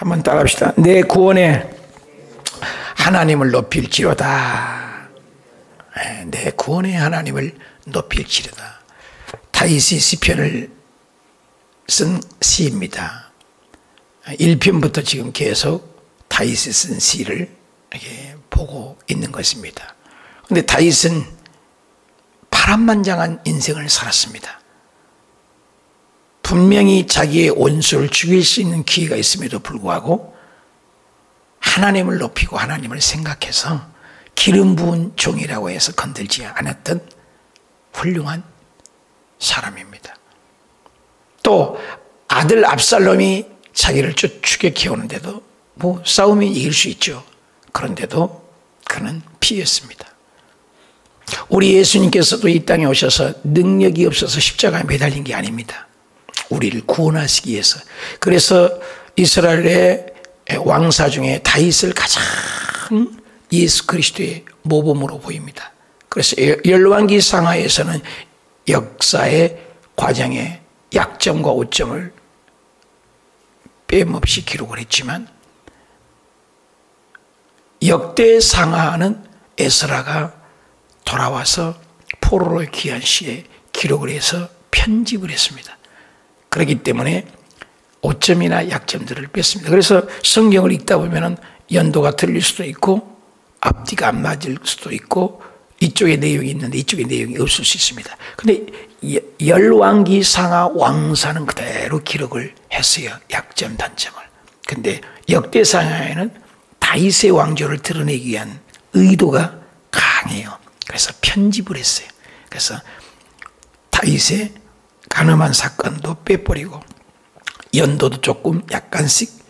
한번 따라합시다. 내 구원에 하나님을 높일지로다. 내 구원에 하나님을 높일지로다. 다윗이 시편을 쓴 시입니다. 1편부터 지금 계속 다윗이 쓴 시를 이렇게 보고 있는 것입니다. 그런데 다윗은 파란만장한 인생을 살았습니다. 분명히 자기의 원수를 죽일 수 있는 기회가 있음에도 불구하고 하나님을 높이고 하나님을 생각해서 기름 부은 종이라고 해서 건들지 않았던 훌륭한 사람입니다. 또 아들 압살롬이 자기를 추격해오는데도 뭐 싸우면 이길 수 있죠. 그런데도 그는 피했습니다. 우리 예수님께서도 이 땅에 오셔서 능력이 없어서 십자가에 매달린 게 아닙니다. 우리를 구원하시기 위해서. 그래서 이스라엘의 왕사 중에 다윗을 가장 예수 그리스도의 모범으로 보입니다. 그래서 열왕기 상하에서는 역사의 과정의 약점과 오점을 빼먹이 기록을 했지만 역대 상하는 에스라가 돌아와서 포로로 귀한 시에 기록을 해서 편집을 했습니다. 그렇기 때문에 오점이나 약점들을 뺐습니다. 그래서 성경을 읽다 보면 연도가 틀릴 수도 있고 앞뒤가 안 맞을 수도 있고 이쪽에 내용이 있는데 이쪽에 내용이 없을 수 있습니다. 근데 열왕기 상하 왕사는 그대로 기록을 했어요. 약점 단점을. 근데 역대 상하에는 다윗의 왕조를 드러내기 위한 의도가 강해요. 그래서 편집을 했어요. 그래서 다윗의 가늠한 사건도 빼버리고 연도도 조금 약간씩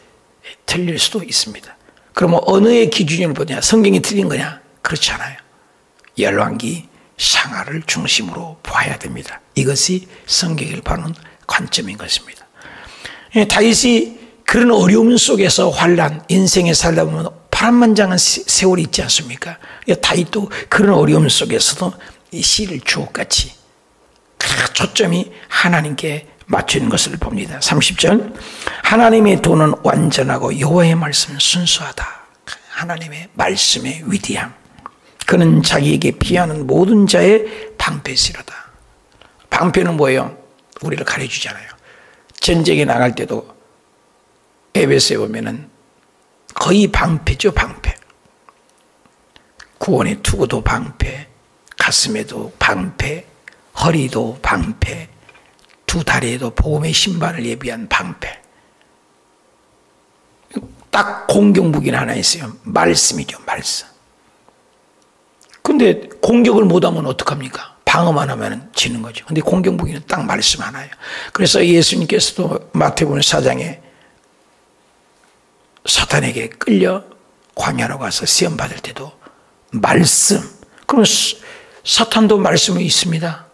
틀릴 수도 있습니다. 그러면 어느의 기준을 보냐? 성경이 틀린 거냐? 그렇지 않아요. 열왕기 상하를 중심으로 봐야 됩니다. 이것이 성경을 보는 관점인 것입니다. 다윗이 그런 어려움 속에서 환난, 인생에 살다 보면 파란만장한 세월이 있지 않습니까? 다윗도 그런 어려움 속에서도 이 시를 주옥같이 초점이 하나님께 맞추는 것을 봅니다. 30절 하나님의 도는 완전하고 여호와의 말씀은 순수하다. 하나님의 말씀의 위대함. 그는 자기에게 피하는 모든 자의 방패시로다. 방패는 뭐예요? 우리를 가려주잖아요. 전쟁에 나갈 때도 에베소에 보면은 거의 방패죠, 방패. 구원의 투구도 방패, 가슴에도 방패, 허리도 방패, 두 다리에도 복음의 신발을 예비한 방패. 딱 공격무기는 하나 있어요. 말씀이죠, 말씀. 근데 공격을 못하면 어떡합니까? 방어만 하면 지는 거죠. 근데 공격무기는 딱 말씀 하나예요. 그래서 예수님께서도 마태복음 4장에 사탄에게 끌려 광야로 가서 시험 받을 때도 말씀. 그럼 사탄도 말씀이 있습니다.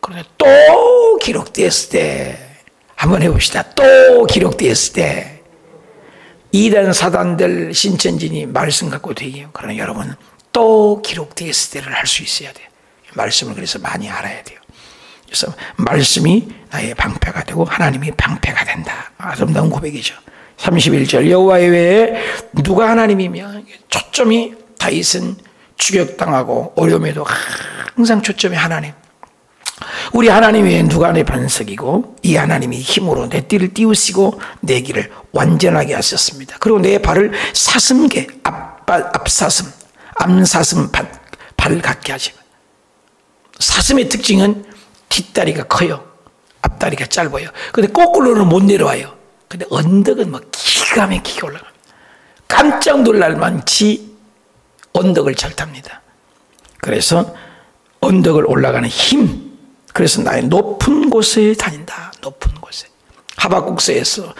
그런데 또 기록되었을 때 한번 해봅시다. 또 기록되었을 때 이단 사단들 신천진이 말씀 갖고 되게요. 그러나 여러분 또 기록되었을 때를 할 수 있어야 돼요. 말씀을 그래서 많이 알아야 돼요. 그래서 말씀이 나의 방패가 되고 하나님이 방패가 된다. 아름다운 고백이죠. 31절 여호와의 외에 누가 하나님이며 초점이 다윗은 추격당하고 어려움에도 항상 초점이 하나님. 우리 하나님 외에 누가 내 반석이고 이 하나님이 힘으로 내 띠를 띄우시고 내 길을 완전하게 하셨습니다. 그리고 내 발을 사슴개 앞사슴 암사슴 발 같게 하시고 사슴의 특징은 뒷다리가 커요. 앞다리가 짧아요. 근데 거꾸로는 못 내려와요. 근데 언덕은 뭐 기가 막히게 올라갑니다. 깜짝 놀랄 만치 언덕을 잘 탑니다. 그래서 언덕을 올라가는 힘. 그래서 나의 높은 곳에 다닌다. 높은 곳에. 하박국서에서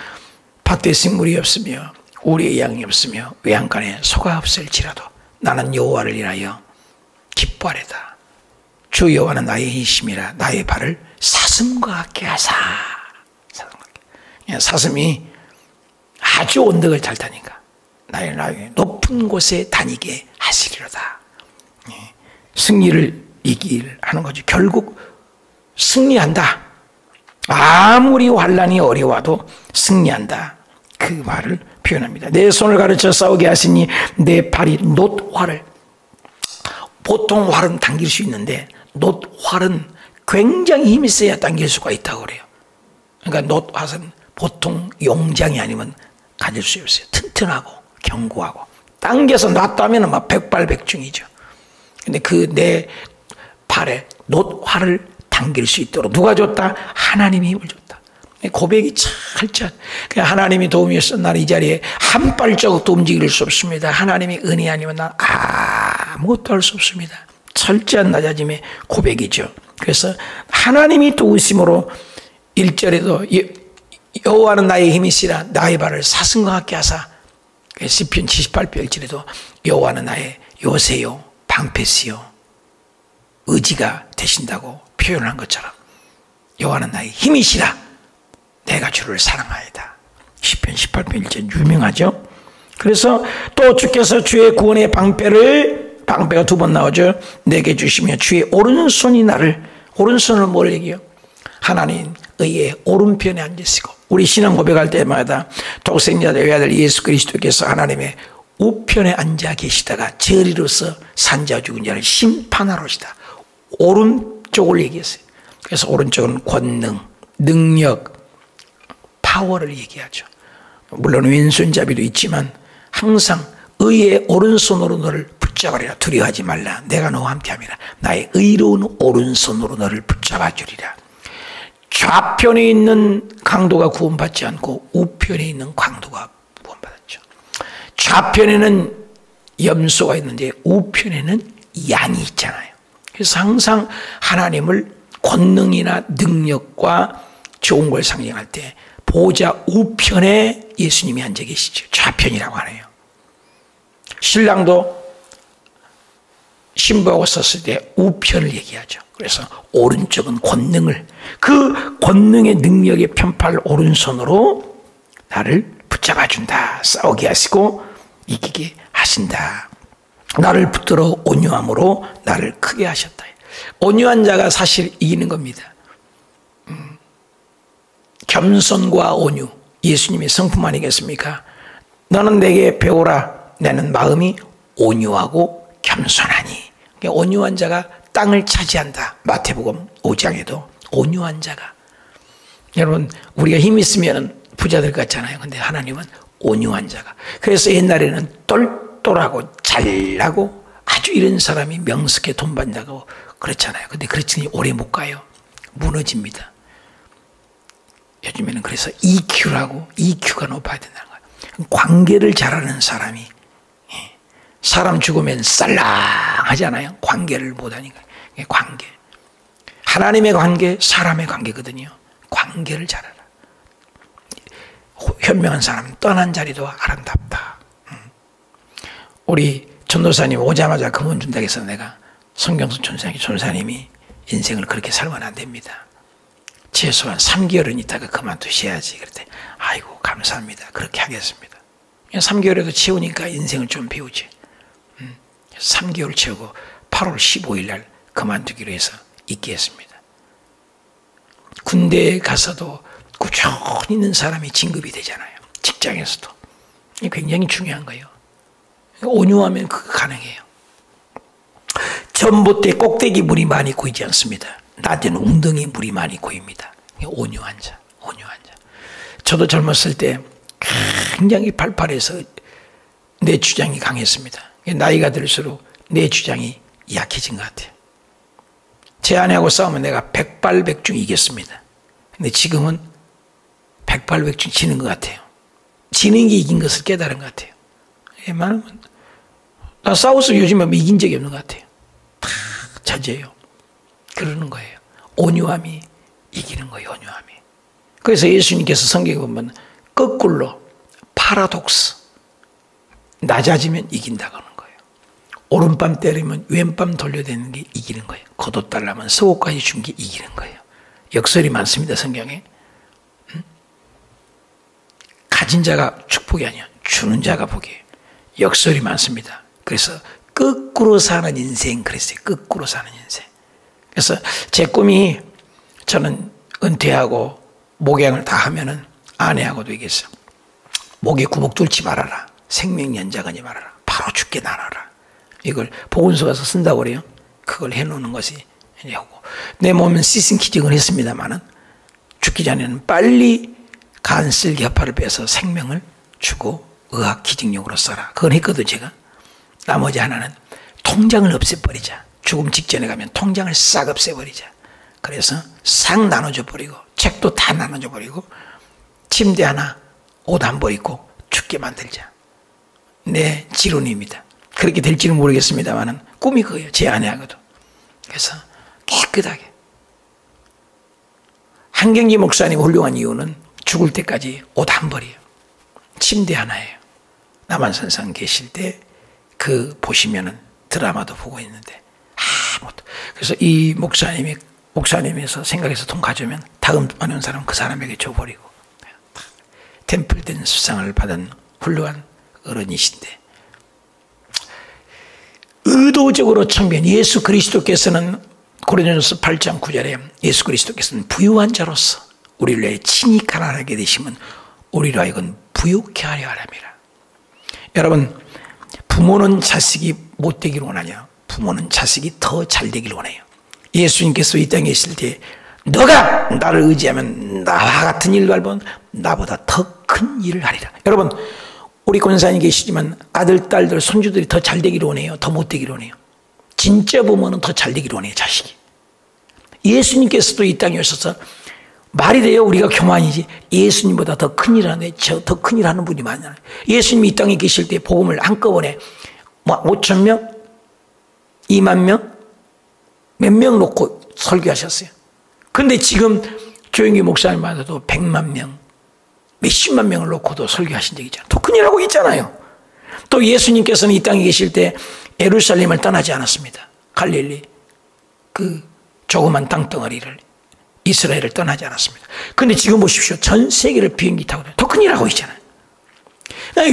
밭에 식물이 없으며 우리의 양이 없으며 외양간에 소가 없을지라도 나는 여호와를 인하여 기뻐하리다. 주 여호와는 나의 힘이라 나의 발을 사슴과 같게 하사. 사슴이 아주 언덕을 잘 타니까 나의 높은 곳에 다니게 하시리로다. 승리를 이길 하는 거죠. 결국 승리한다. 아무리 환난이 어려워도 승리한다. 그 말을 표현합니다. 내 손을 가르쳐 싸우게 하시니 내 발이 놋활을, 보통 활은 당길 수 있는데 놋활은 굉장히 힘이 세야 당길 수가 있다고 그래요. 그러니까 놋활은 보통 용장이 아니면 가질 수 없어요. 튼튼하고 견고하고 당겨서 놨다면 막 백발백중이죠. 근데 그 내 발에 놋활을 당길 수 있도록 누가 줬다? 하나님이 힘을 줬다. 고백이 철저한, 그냥 하나님이 도움이 없어 나는 이 자리에 한 발자국도 움직일 수 없습니다. 하나님의 은혜 아니면 난 아무것도 할 수 없습니다. 철저한 낮아짐의 고백이죠. 그래서 하나님이 도우심으로 1절에도 여호와는 나의 힘이시라 나의 발을 사슴과 같게 하사, 시편 78편 1절에도 여호와는 나의 요새요 방패시요 의지가 되신다고 표현한 것처럼 여호와는 나의 힘이시라 내가 주를 사랑하이다. 시편 18편 1절 유명하죠. 그래서 또 주께서 주의 구원의 방패가 두 번 나오죠. 내게 주시며 주의 오른손이 나를, 오른손을 뭘 얘기해요? 하나님 의의 오른편에 앉으시고, 우리 신앙 고백할 때마다 독생자 외아들 예수 그리스도께서 하나님의 우편에 앉아 계시다가 저리로서 산자 죽은 자를 심판하러 오시다. 오른쪽을 얘기했어요. 그래서 오른쪽은 권능, 능력, 파워를 얘기하죠. 물론 왼손잡이도 있지만 항상 의의 오른손으로 너를 붙잡으리라. 두려워하지 말라. 내가 너와 함께함이라. 나의 의로운 오른손으로 너를 붙잡아 주리라. 좌편에 있는 강도가 구원받지 않고 우편에 있는 강도가 구원받았죠. 좌편에는 염소가 있는데 우편에는 양이 있잖아요. 그래서 항상 하나님을 권능이나 능력과 좋은 걸 상징할 때 보좌 우편에 예수님이 앉아 계시죠. 좌편이라고 하네요. 신랑도 신부하고 썼을 때 우편을 얘기하죠. 그래서 오른쪽은 권능을, 그 권능의 능력의 편팔 오른손으로 나를 붙잡아준다. 싸우게 하시고 이기게 하신다. 나를 붙들어 온유함으로 나를 크게 하셨다. 온유한 자가 사실 이기는 겁니다. 겸손과 온유, 예수님의 성품 아니겠습니까? 너는 내게 배우라. 나는 마음이 온유하고 겸손하니. 온유한 자가 땅을 차지한다. 마태복음 5장에도 온유한 자가. 여러분, 우리가 힘 있으면 부자들 같잖아요. 근데 하나님은 온유한 자가. 그래서 옛날에는 똘똘하고 잘나고 아주 이런 사람이 명석해 돈 번다고 그렇잖아요. 근데 그렇지니 오래 못 가요. 무너집니다. 요즘에는 그래서 EQ가 높아야 된다는 거예요. 관계를 잘하는 사람이, 사람 죽으면 쌀랑하잖아요. 관계를 못하니까. 관계. 하나님의 관계, 사람의 관계거든요. 관계를 잘하라. 현명한 사람은 떠난 자리도 아름답다. 우리 전도사님 오자마자 금원 준다고 해서 내가 성경선 전사님이 인생을 그렇게 살면 안 됩니다. 최소한 3개월은 있다가 그만두셔야지. 그랬더니 아이고 감사합니다. 그렇게 하겠습니다. 3개월에도 채우니까 인생을 좀 배우지. 3개월 채우고 8월 15일 날 그만두기로 해서 있게 했습니다. 군대에 가서도 꾸준히 있는 사람이 진급이 되잖아요. 직장에서도. 이게 굉장히 중요한 거예요. 온유하면 그거 가능해요. 전봇대 꼭대기 물이 많이 고이지 않습니다. 낮에는 웅덩이 물이 많이 고입니다. 온유한 자. 저도 젊었을 때 굉장히 팔팔해서 내 주장이 강했습니다. 나이가 들수록 내 주장이 약해진 것 같아요. 제 아내하고 싸우면 내가 백발백중 이겼습니다. 근데 지금은 백발백중 지는 것 같아요. 지는 게 이긴 것을 깨달은 것 같아요. 말하면 나 싸워서 요즘에 이긴 적이 없는 것 같아요. 다 젖어요. 그러는 거예요. 온유함이 이기는 거예요. 온유함이. 그래서 예수님께서 성경에 보면 거꾸로 파라독스, 낮아지면 이긴다고 하는 거예요. 오른밤 때리면 왼밤 돌려대는 게 이기는 거예요. 겉옷 달라면 속옷까지 준 게 이기는 거예요. 역설이 많습니다. 성경에. 가진 자가 축복이 아니야. 주는 자가 복이에요. 역설이 많습니다. 그래서 거꾸로 사는 인생 그랬어요. 거꾸로 사는 인생. 그래서 제 꿈이 저는 은퇴하고 목양을 다 하면은 아내하고도 얘기했어요. 목에 구멍 뚫지 말아라. 생명 연장하지 말아라. 바로 죽게 나눠라. 이걸 보건소 가서 쓴다고 그래요. 그걸 해놓는 것이 하고, 내 몸은 시슨 기증을 했습니다만은 죽기 전에는 빨리 간슬기 혓파를 빼서 생명을 주고 의학 기증용으로 써라. 그건 했거든 제가. 나머지 하나는 통장을 없애버리자. 죽음 직전에 가면 통장을 싹 없애버리자. 그래서 싹 나눠줘 버리고, 책도 다 나눠줘 버리고, 침대 하나, 옷 한 벌 입고 죽게 만들자. 내 지론입니다. 그렇게 될지는 모르겠습니다만은 꿈이 그거예요. 제 아내하고도. 그래서 깨끗하게. 한경기 목사님 훌륭한 이유는 죽을 때까지 옷 한 벌이에요. 침대 하나예요. 남한산상 계실 때 그 보시면은 드라마도 보고 있는데 아무것도. 그래서 이 목사님에서 생각해서 돈 가져오면 다음 오는 사람 그 사람에게 줘버리고, 템플된 수상을 받은 훌륭한 어른이신데, 의도적으로 청변, 예수 그리스도께서는 고린도전서 8장 9절에 예수 그리스도께서는 부유한 자로서 우리를 위해 친히 가난하게 되시면 우리로 하여금 부유케 하려 하랍니다. 여러분, 부모는 자식이 못되기를 원하냐? 부모는 자식이 더 잘되기를 원해요. 예수님께서 이 땅에 계실 때 너가 나를 의지하면 나와 같은 일도 알면 나보다 더 큰 일을 하리라. 여러분, 우리 권사님 계시지만 아들, 딸들, 손주들이 더 잘되기를 원해요? 더 못되기를 원해요? 진짜 부모는 더 잘되기를 원해요, 자식이. 예수님께서도 이 땅에 오셔서 말이 돼요? 우리가 교만이지. 예수님보다 더 큰일 하네. 더 큰일 하는 분이 많잖아요. 예수님이 이 땅에 계실 때 복음을 한꺼번에 5,000명? 2만 명? 몇 명 놓고 설교하셨어요. 근데 지금 조영기 목사님마다도 100만 명, 몇십만 명을 놓고도 설교하신 적이 있잖아요. 더 큰일 하고 있잖아요. 또 예수님께서는 이 땅에 계실 때 예루살렘을 떠나지 않았습니다. 갈릴리 그 조그만 땅덩어리를, 이스라엘을 떠나지 않았습니다. 그런데 지금 보십시오. 전 세계를 비행기 타고 더 큰일 하고 있잖아요.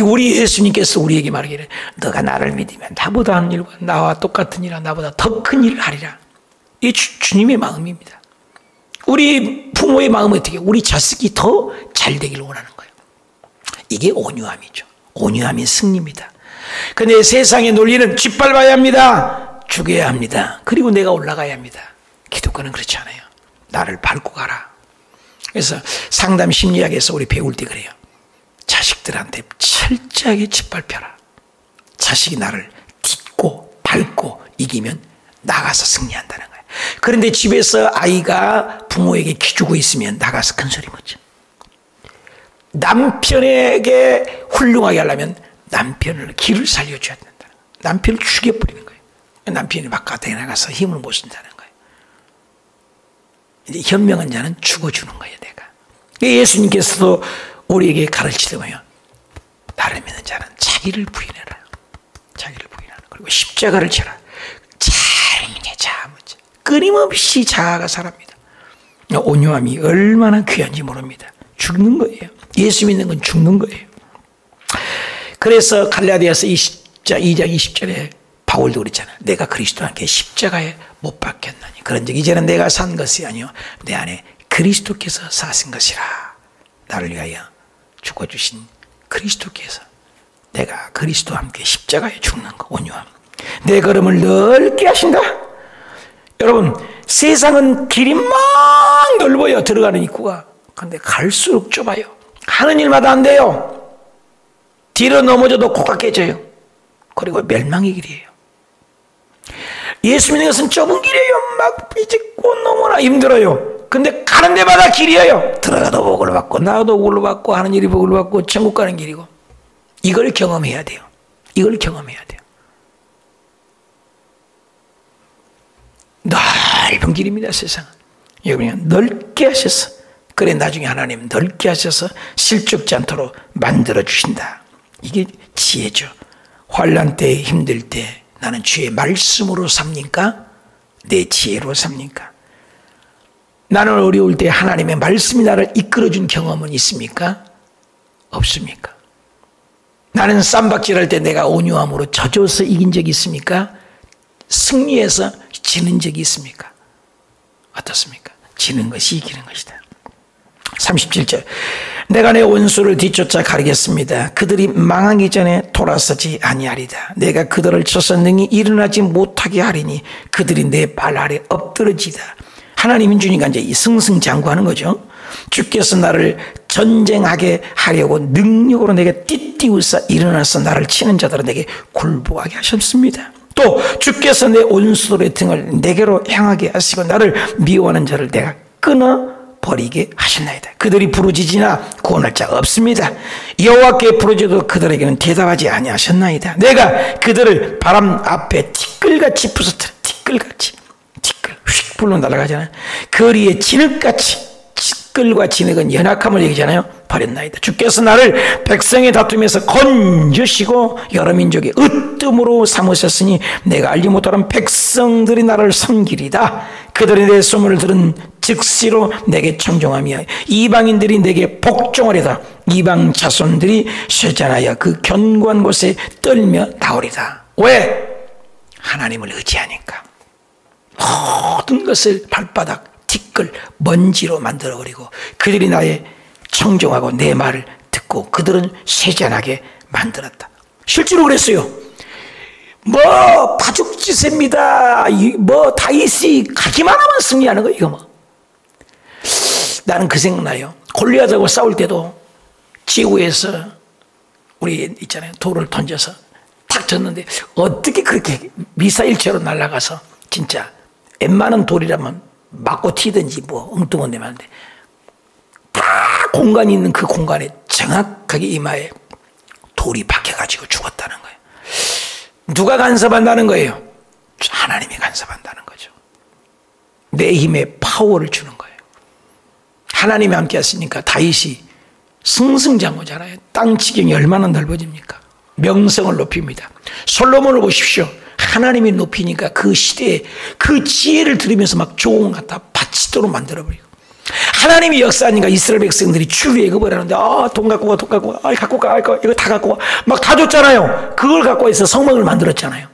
우리 예수님께서 우리에게 말하기를 너가 나를 믿으면 나보다 하는 일과 나와 똑같은 일이나 나보다 더 큰 일을 하리라. 이게 주님의 마음입니다. 우리 부모의 마음은 어떻게? 우리 자식이 더 잘되기를 원하는 거예요. 이게 온유함이죠. 온유함이 승리입니다. 그런데 세상의 논리는 짓밟아야 합니다. 죽여야 합니다. 그리고 내가 올라가야 합니다. 기독교는 그렇지 않아요. 나를 밟고 가라. 그래서 상담 심리학에서 우리 배울 때 그래요. 자식들한테 철저하게 짓밟혀라. 자식이 나를 딛고 밟고 이기면 나가서 승리한다는 거예요. 그런데 집에서 아이가 부모에게 기주고 있으면 나가서 큰 소리 못 쳐. 남편에게 훌륭하게 하려면 남편을 길을 살려줘야 된다. 남편을 죽여버리는 거예요. 남편이 바깥에 나가서 힘을 못 쓴다는 거예요. 이제 현명한 자는 죽어주는 거예요, 내가. 예수님께서도 우리에게 가르치더군요. 나를 믿는 자는 자기를 부인해라. 자기를 부인하라. 그리고 십자가를 져라. 자르게 자무지. 끊임없이 자아가 사랍니다. 온유함이 얼마나 귀한지 모릅니다. 죽는 거예요. 예수 믿는 건 죽는 거예요. 그래서 갈라디아서 2장 20절에 바울도 그랬잖아요. 내가 그리스도와 함께 십자가에 못 박혔나니 그런즉 이제는 내가 산 것이 아니요 내 안에 그리스도께서 사신 것이라. 나를 위하여 죽어주신 그리스도께서, 내가 그리스도와 함께 십자가에 죽는 거, 온유함. 내 걸음을 넓게 하신다. 여러분, 세상은 길이 막 넓어요. 들어가는 입구가. 그런데 갈수록 좁아요. 하는 일마다 안 돼요. 뒤로 넘어져도 코가 깨져요. 그리고 멸망의 길이에요. 예수 믿는 것은 좁은 길이에요. 막 삐짓고 너무나 힘들어요. 근데 가는 데마다 길이에요. 들어가도 복을 받고 나가도 복을 받고 하는 일이 복을 받고 천국 가는 길이고. 이걸 경험해야 돼요. 이걸 경험해야 돼요. 넓은 길입니다, 세상은. 여러분, 넓게 하셔서, 그래 나중에 하나님 넓게 하셔서 실족지 않도록 만들어 주신다. 이게 지혜죠. 환난 때, 힘들 때 나는 주의 말씀으로 삽니까? 내 지혜로 삽니까? 나는 어려울 때 하나님의 말씀이 나를 이끌어준 경험은 있습니까? 없습니까? 나는 쌈박질할 때 내가 온유함으로 져줘서 이긴 적이 있습니까? 승리해서 지는 적이 있습니까? 어떻습니까? 지는 것이 이기는 것이다. 37절. 내가 내 원수를 뒤쫓아 가리겠습니다. 그들이 망하기 전에 돌아서지 아니하리다. 내가 그들을 쳐서 능히 일어나지 못하게 하리니 그들이 내 발 아래 엎드러지다. 하나님인 주니까 이제 이 승승장구하는 거죠. 주께서 나를 전쟁하게 하려고 능력으로 내게 띠띠우사 일어나서 나를 치는 자들은 내게 굴복하게 하셨습니다. 또 주께서 내 온수들의 등을 내게로 향하게 하시고 나를 미워하는 자를 내가 끊어버리게 하셨나이다. 그들이 부르짖으나 구원할 자가 없습니다. 여호와께 부르짖어도 그들에게는 대답하지 아니하셨나이다. 내가 그들을 바람 앞에 티끌같이 부서뜨려. 티끌같이. 티끌 휙 불러 날아가잖아요. 거리에 진흙같이. 티끌과 진흙은 연약함을 얘기하잖아요. 버렸나이다. 주께서 나를 백성의 다툼에서 건져시고 여러 민족의 으뜸으로 삼으셨으니 내가 알지 못하는 백성들이 나를 섬기리다. 그들이 내 소문을 들은 즉시로 내게 청종하며 이방인들이 내게 복종하리다. 이방 자손들이 쇠잔하여 그 견고한 곳에 떨며 나오리다. 왜? 하나님을 의지하니까. 모든 것을 발바닥, 티끌, 먼지로 만들어버리고 그들이 나의 청종하고 내 말을 듣고 그들은 쇠잔하게 만들었다. 실제로 그랬어요. 뭐 파죽지세입니다. 뭐 다윗이 가기만 하면 승리하는 거 이거 뭐. 나는 그 생각나요. 골리앗하고 싸울 때도 지구에서 우리 있잖아요. 돌을 던져서 탁 쳤는데 어떻게 그렇게 미사일처럼 날아가서 진짜 웬만한 돌이라면 맞고 튀든지 뭐 엉뚱한 데만 하는데 다 공간이 있는 그 공간에 정확하게 이마에 돌이 박혀가지고 죽었다는 거예요. 누가 간섭한다는 거예요? 하나님이 간섭한다는 거죠. 내 힘에 파워를 주는 거예요. 하나님이 함께 하시니까 다윗이 승승장구잖아요. 땅 지경이 얼마나 넓어집니까? 명성을 높입니다. 솔로몬을 보십시오. 하나님이 높이니까 그 시대에 그 지혜를 들으면서 막 조공 갖다 바치도록 만들어버리고, 하나님이 역사하니까 이스라엘 백성들이 출애굽을 하는데 돈 갖고 와, 돈 갖고 와, 갖고 가, 이거 다 갖고 와, 막 다 줬잖아요. 그걸 갖고 와서 성막을 만들었잖아요.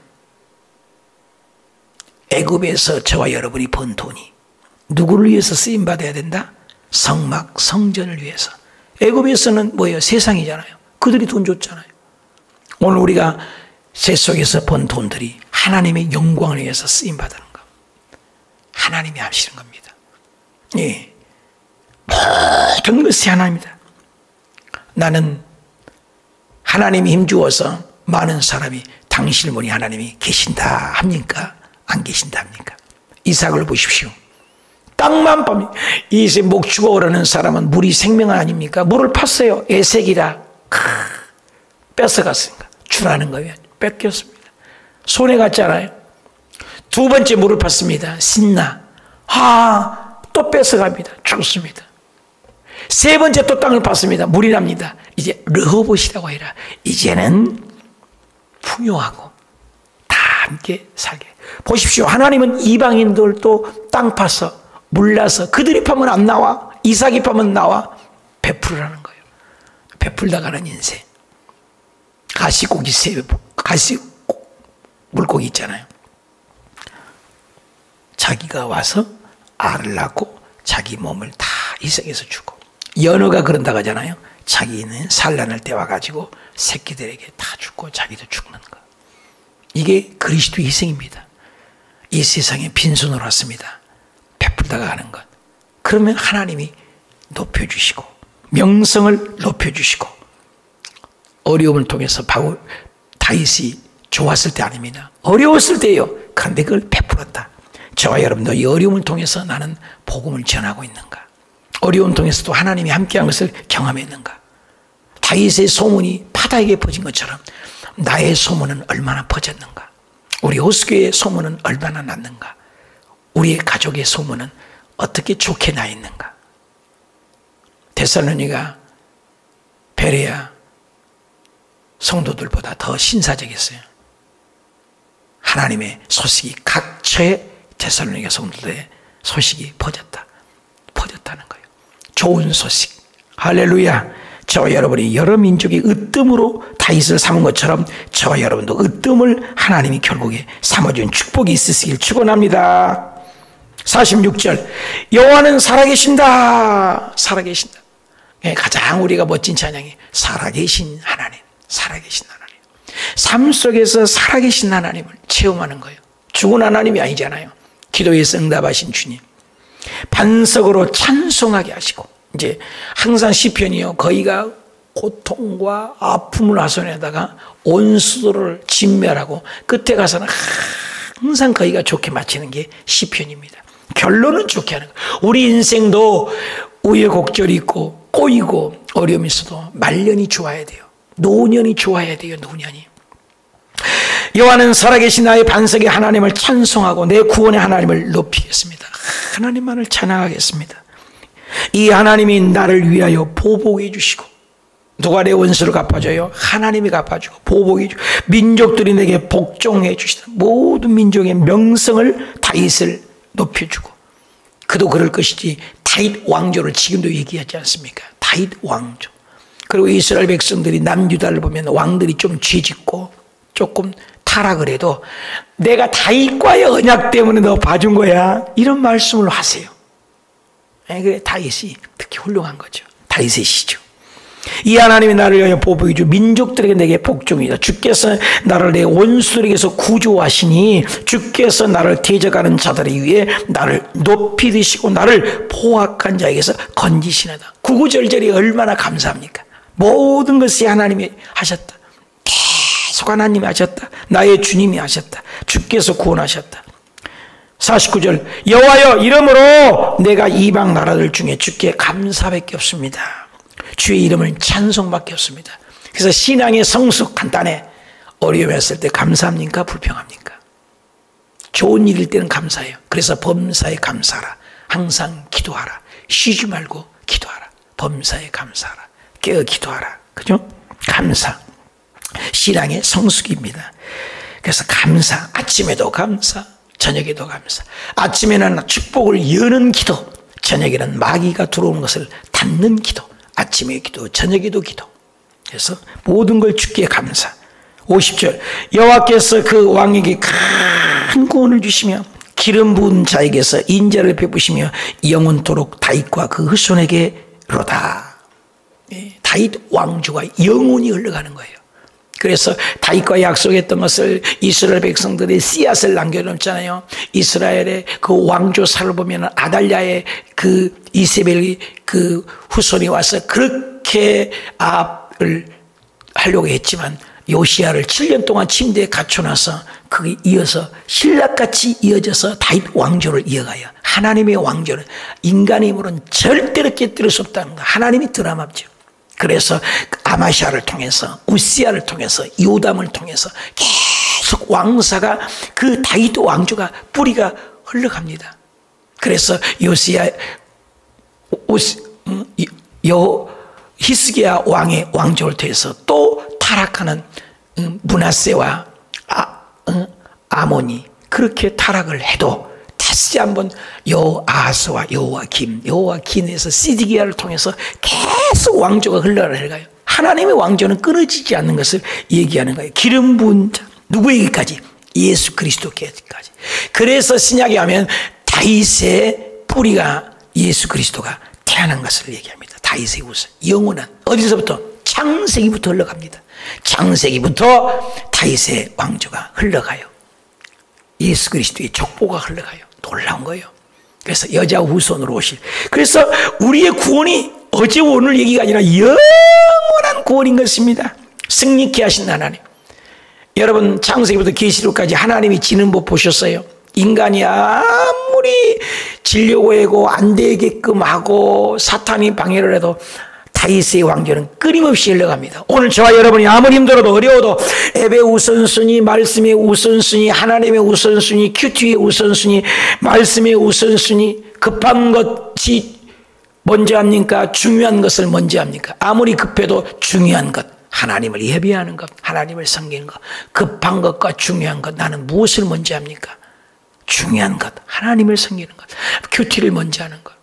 애굽에서 저와 여러분이 번 돈이 누구를 위해서 쓰임 받아야 된다? 성막, 성전을 위해서. 애굽에서는 뭐예요? 세상이잖아요. 그들이 돈 줬잖아요. 오늘 우리가 세 속에서 번 돈들이 하나님의 영광을 위해서 쓰임 받는 거. 하나님이 하시는 겁니다. 예. 모든 것이 하나님입니다. 나는 하나님이 힘주어서 많은 사람이 당신을 보니 하나님이 계신다 합니까? 안 계신다 합니까? 이삭을 보십시오. 땅만 파면 이제 목축어 오라는 사람은 물이 생명 아닙니까? 물을 팠어요. 애색이라 뺏어갔으니까 주라는 거예요. 뺏겼습니다. 손해 갔잖아요. 두 번째 물을 팠습니다. 신나. 또 뺏어갑니다. 죽습니다. 세 번째 또 땅을 팠습니다. 물이 납니다. 이제 르호봇이라고 해라. 이제는 풍요하고 다 함께 살게. 보십시오. 하나님은 이방인들도 땅 파서 물나서 그들이 파면 안 나와. 이삭이 파면 나와. 베풀으라는 거예요. 베풀다 가는 인생. 가시고기 물고기 있잖아요. 자기가 와서 알을 낳고 자기 몸을 다 이삭에서 주고, 연어가 그런다고 하잖아요. 자기는 산란할 때 와가지고 새끼들에게 다 죽고 자기도 죽는 거. 이게 그리스도의 희생입니다. 이 세상에 빈손으로 왔습니다. 베풀다가 하는 것. 그러면 하나님이 높여주시고 명성을 높여주시고, 어려움을 통해서 다윗이 좋았을 때 아닙니다. 어려웠을 때예요. 그런데 그걸 베풀었다. 저와 여러분도 이 어려움을 통해서 나는 복음을 전하고 있는가? 어려움을 통해서도 하나님이 함께한 것을 경험했는가? 다윗의 소문이 바다에게 퍼진 것처럼 나의 소문은 얼마나 퍼졌는가? 우리 호수교의 소문은 얼마나 났는가? 우리의 가족의 소문은 어떻게 좋게 나 있는가? 데살로니가 베레아 성도들보다 더 신사적이었어요. 하나님의 소식이 각처에 데살로니가 성도들의 소식이 퍼졌다는 거예요. 좋은 소식. 할렐루야. 저와 여러분이 여러 민족의 으뜸으로 다윗을 삼은 것처럼 저와 여러분도 으뜸을 하나님이 결국에 삼아준 축복이 있으시길 축원합니다. 46절 여호와는 살아계신다. 살아계신다. 가장 우리가 멋진 찬양이 살아계신 하나님, 살아계신 하나님. 삶 속에서 살아계신 하나님을 체험하는 거예요. 죽은 하나님이 아니잖아요. 기도에서 응답하신 주님. 반석으로 찬송하게 하시고, 이제 항상 시편이요, 거의가 고통과 아픔을 하소연에다가 온수도를 진멸하고 끝에 가서는 항상 거의가 좋게 마치는 게 시편입니다. 결론은 좋게 하는 거예요. 우리 인생도 우여곡절이 있고 꼬이고 어려움이 있어도 말년이 좋아야 돼요. 노년이 좋아야 돼요. 노년이. 여호와는 살아계신 나의 반석의 하나님을 찬송하고 내 구원의 하나님을 높이겠습니다. 하나님만을 찬양하겠습니다. 이 하나님이 나를 위하여 보복해 주시고, 누가 내 원수를 갚아줘요? 하나님이 갚아주고 보복해 주고, 민족들이 내게 복종해 주시다. 모든 민족의 명성을 다윗을 높여주고, 그도 그럴 것이지 다윗 왕조를 지금도 얘기하지 않습니까? 다윗 왕조. 그리고 이스라엘 백성들이 남유다를 보면 왕들이 좀 죄짓고 조금 타락을 해도 내가 다윗과의 언약 때문에 너 봐준 거야, 이런 말씀을 하세요. 그래, 다윗이 특히 훌륭한 거죠. 다윗의 시죠. 이 하나님이 나를 위하여 보복해 주 민족들에게 내게 복종이다. 주께서 나를 내 원수들에게서 구조하시니 주께서 나를 대적하는 자들에 위해 나를 높이 드시고 나를 포악한 자에게서 건지시나다. 구구절절이 얼마나 감사합니까? 모든 것이 하나님이 하셨다. 계속 하나님이 하셨다. 나의 주님이 하셨다. 주께서 구원하셨다. 49절 여호와여, 이러므로 내가 이방 나라들 중에 주께 감사밖에 없습니다. 주의 이름을 찬송밖에 없습니다. 그래서 신앙의 성숙 간단해. 어려움했을 때 감사합니까? 불평합니까? 좋은 일일 때는 감사해요. 그래서 범사에 감사하라. 항상 기도하라. 쉬지 말고 기도하라. 범사에 감사하라. 깨어 기도하라. 그죠? 감사. 신앙의 성숙입니다. 그래서 감사. 아침에도 감사, 저녁에도 감사. 아침에는 축복을 여는 기도, 저녁에는 마귀가 들어오는 것을 닫는 기도. 아침에 기도, 저녁에도 기도. 그래서 모든 걸 주께 감사. 50절 여호와께서 그 왕에게 큰 구원을 주시며 기름 부은 자에게서 인자를 베푸시며 영원토록 다윗과 그 후손에게로다. 다윗 왕조가 영원히 흘러가는 거예요. 그래서 다윗과 약속했던 것을 이스라엘 백성들의 씨앗을 남겨놓잖아요. 이스라엘의 그 왕조사를 보면 아달랴의 그 이세벨이 그 후손이 와서 그렇게 압을 하려고 했지만 요시야를 7년 동안 침대에 갇혀놔서 그게 이어서 신락같이 이어져서 다윗 왕조를 이어가요. 하나님의 왕조는 인간의 힘으로는 절대로 깨뜨릴 수 없다는 거. 하나님이 드라마죠. 그래서 아마시아를 통해서, 우시야를 통해서, 요담을 통해서 계속 왕사가, 그 다윗 왕조가 뿌리가 흘러갑니다. 그래서 요시야, 히스기야 왕의 왕조를 통해서 또 타락하는 므낫세와 아몬이 그렇게 타락을 해도 다시 한번 여호아스와 여호와긴에서 시드기야를 통해서 계속 왕조가 흘러가요. 하나님의 왕조는 끊어지지 않는 것을 얘기하는 거예요. 기름 부은 자, 누구에게까지? 예수 그리스도께까지. 그래서 신약에 하면 다윗의 뿌리가 예수 그리스도가 태어난 것을 얘기합니다. 다윗의 우선, 영원한, 어디서부터? 창세기부터 흘러갑니다. 창세기부터 다윗의 왕조가 흘러가요. 예수 그리스도의 족보가 흘러가요. 놀라운 거예요. 그래서 여자 후손으로 오실. 그래서 우리의 구원이 어제 오늘 얘기가 아니라 영원한 구원인 것입니다. 승리케 하신 하나님. 여러분 창세기부터 계시록까지 하나님이 지는 법 보셨어요? 인간이 아무리 지려고 하고 안 되게끔 하고 사탄이 방해를 해도 다윗의 왕조는 끊임없이 흘러갑니다. 오늘 저와 여러분이 아무리 힘들어도 어려워도 예배 우선순위, 말씀의 우선순위, 하나님의 우선순위, 큐티의 우선순위, 말씀의 우선순위, 급한 것이 먼저 합니까? 중요한 것을 먼저 합니까? 아무리 급해도 중요한 것, 하나님을 예배하는 것, 하나님을 섬기는 것, 급한 것과 중요한 것, 나는 무엇을 먼저 합니까? 중요한 것, 하나님을 섬기는 것, 큐티를 먼저 하는 것.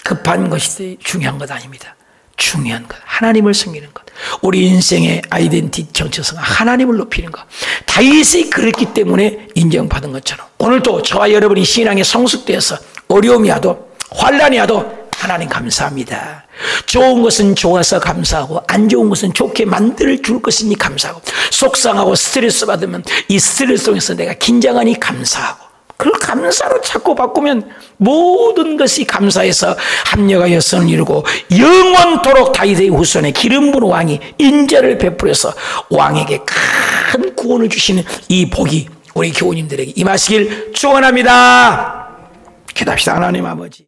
급한 것이 중요한 것 아닙니다. 중요한 것, 하나님을 섬기는 것. 우리 인생의 아이덴티티 정체성은 하나님을 높이는 것. 다윗이 그랬기 때문에 인정받은 것처럼 오늘도 저와 여러분이 신앙에 성숙되어서 어려움이 와도 환난이 와도 하나님 감사합니다. 좋은 것은 좋아서 감사하고 안 좋은 것은 좋게 만들 줄 것이니 감사하고, 속상하고 스트레스 받으면 이 스트레스 속에서 내가 긴장하니 감사하고, 그걸 감사로 자꾸 바꾸면 모든 것이 감사해서 합력하여 선을 이루고 영원토록 다윗의 후손에 기름 부은 왕이 인자를 베풀어서 왕에게 큰 구원을 주시는 이 복이 우리 교우님들에게 임하시길 축원합니다. 기도합시다. 하나님 아버지,